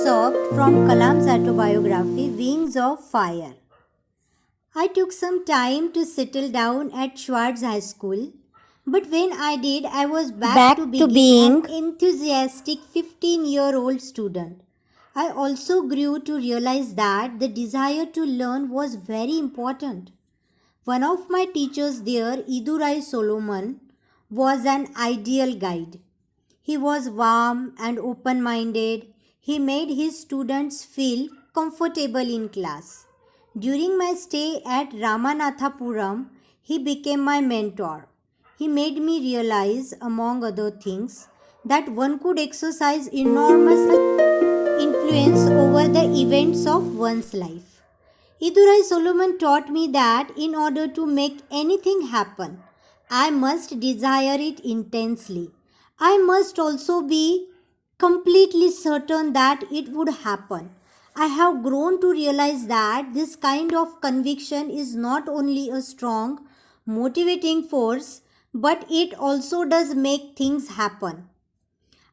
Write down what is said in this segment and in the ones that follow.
excerpt from Kalam's autobiography, Wings of Fire. I took some time to settle down at Schwartz High School, but when I did, I was back to being an enthusiastic 15-year-old student. I also grew to realize that the desire to learn was very important. One of my teachers there, Idurai Solomon, was an ideal guide. He was warm and open minded. He made his students feel comfortable in class. During my stay at Ramanathapuram, he became my mentor. He made me realize, among other things, that one could exercise enormous influence over the events of one's life. Idurai Solomon taught me that in order to make anything happen, I must desire it intensely. I must also be completely certain that it would happen. I have grown to realize that this kind of conviction is not only a strong, motivating force, but it also does make things happen.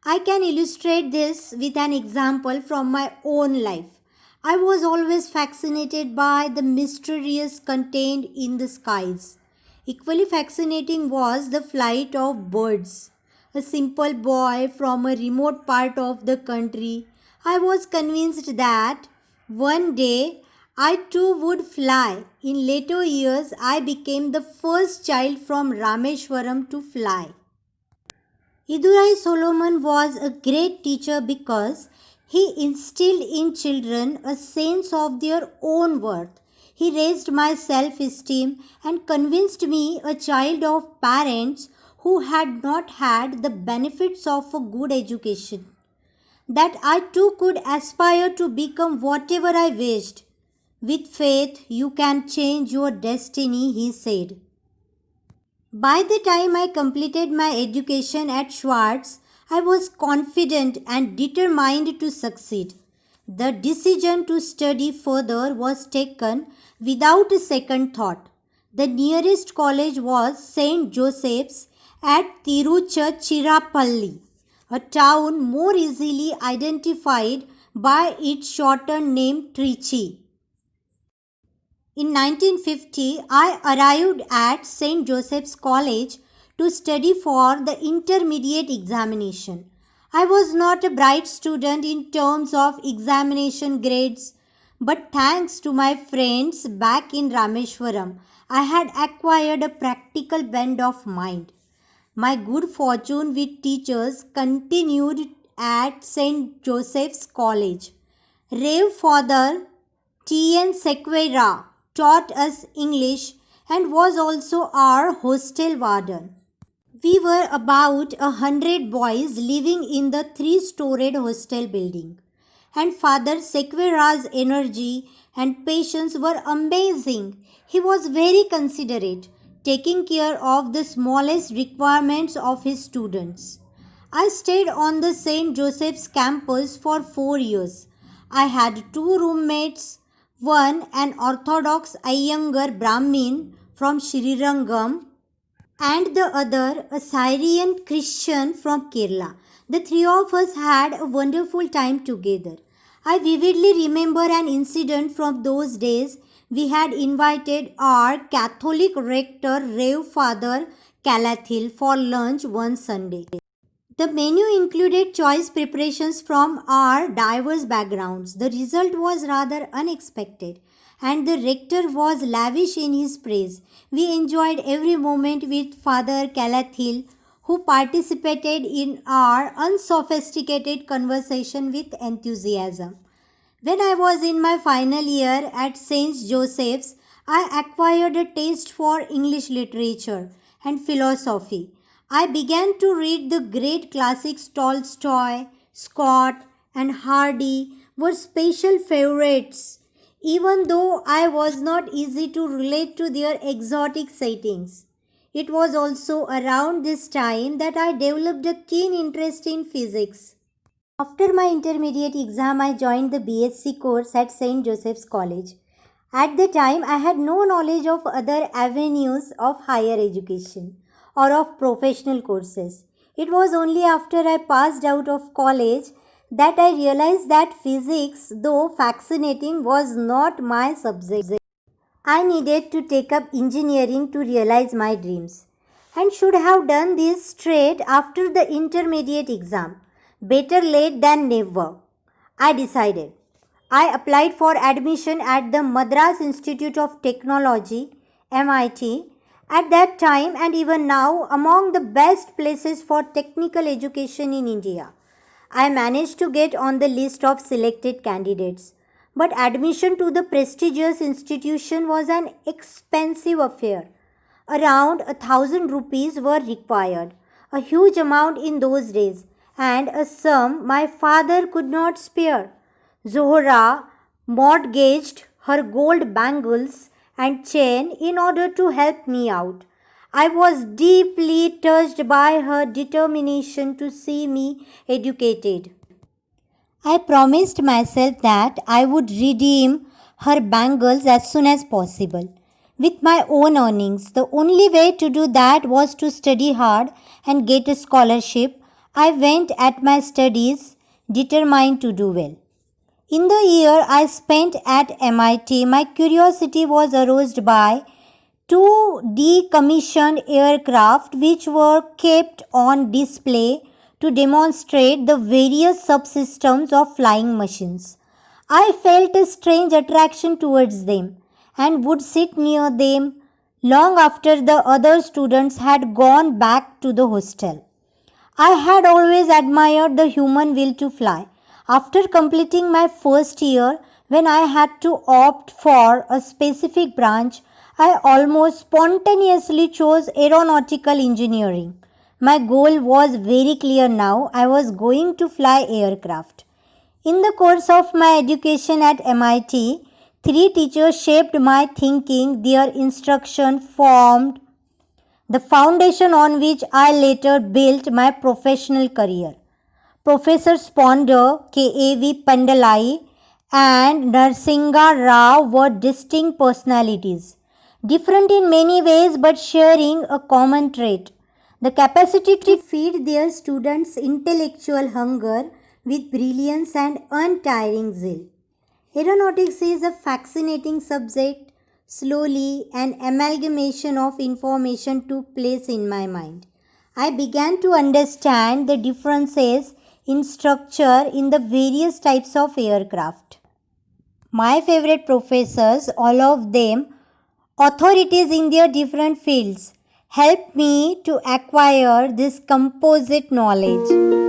I can illustrate this with an example from my own life. I was always fascinated by the mysterious contained in the skies. Equally fascinating was the flight of birds. A simple boy from a remote part of the country, I was convinced that one day I too would fly. In later years, I became the first child from Rameshwaram to fly. Idurai Solomon was a great teacher because he instilled in children a sense of their own worth. He raised my self-esteem and convinced me, a child of parents who had not had the benefits of a good education, that I too could aspire to become whatever I wished. With faith, you can change your destiny, he said. By the time I completed my education at Schwartz, I was confident and determined to succeed. The decision to study further was taken without a second thought. The nearest college was St. Joseph's at Tiruchirappalli, a town more easily identified by its shortened name Trichy. In 1950, I arrived at St. Joseph's College to study for the intermediate examination. I was not a bright student in terms of examination grades, but thanks to my friends back in Rameshwaram, I had acquired a practical bent of mind. My good fortune with teachers continued at St. Joseph's College. Rev. Father T.N. Sequeira taught us English and was also our hostel warden. We were about 100 boys living in the three-storied hostel building, and Father Sequeira's energy and patience were amazing. He was very considerate, taking care of the smallest requirements of his students. I stayed on the St. Joseph's campus for 4 years. I had two roommates, one an Orthodox Iyengar Brahmin from Srirangam and the other a Syrian Christian from Kerala. The three of us had a wonderful time together. I vividly remember an incident from those days. We had invited our Catholic rector, Rev. Father Calathil, for lunch one Sunday. The menu included choice preparations from our diverse backgrounds. The result was rather unexpected, and the rector was lavish in his praise. We enjoyed every moment with Father Calathil, who participated in our unsophisticated conversation with enthusiasm. When I was in my final year at St. Joseph's, I acquired a taste for English literature and philosophy. I began to read the great classics. Tolstoy, Scott, and Hardy were special favorites, even though I was not easy to relate to their exotic settings. It was also around this time that I developed a keen interest in physics. After my intermediate exam, I joined the BSc course at St. Joseph's College. At the time, I had no knowledge of other avenues of higher education or of professional courses. It was only after I passed out of college that I realized that physics, though fascinating, was not my subject. I needed to take up engineering to realize my dreams and should have done this straight after the intermediate exam. Better late than never, I decided. I applied for admission at the Madras Institute of Technology, MIT, at that time and even now among the best places for technical education in India. I managed to get on the list of selected candidates. But admission to the prestigious institution was an expensive affair. Around 1,000 rupees were required, a huge amount in those days, and a sum my father could not spare. Zohra mortgaged her gold bangles and chain in order to help me out. I was deeply touched by her determination to see me educated. I promised myself that I would redeem her bangles as soon as possible. With my own earnings, the only way to do that was to study hard and get a scholarship. I went at my studies determined to do well. In the year I spent at MIT, my curiosity was aroused by two decommissioned aircraft which were kept on display to demonstrate the various subsystems of flying machines. I felt a strange attraction towards them and would sit near them long after the other students had gone back to the hostel. I had always admired the human will to fly. After completing my first year, when I had to opt for a specific branch, I almost spontaneously chose aeronautical engineering. My goal was very clear now. I was going to fly aircraft. In the course of my education at MIT, three teachers shaped my thinking. Their instruction formed the foundation on which I later built my professional career. Professor Sponder, K.A.V. Pandalai, and Narsinga Rao were distinct personalities, different in many ways but sharing a common trait, the capacity to feed their students' intellectual hunger with brilliance and untiring zeal. Aeronautics is a fascinating subject. Slowly, an amalgamation of information took place in my mind. I began to understand the differences in structure in the various types of aircraft. My favorite professors, all of them authorities in their different fields, helped me to acquire this composite knowledge.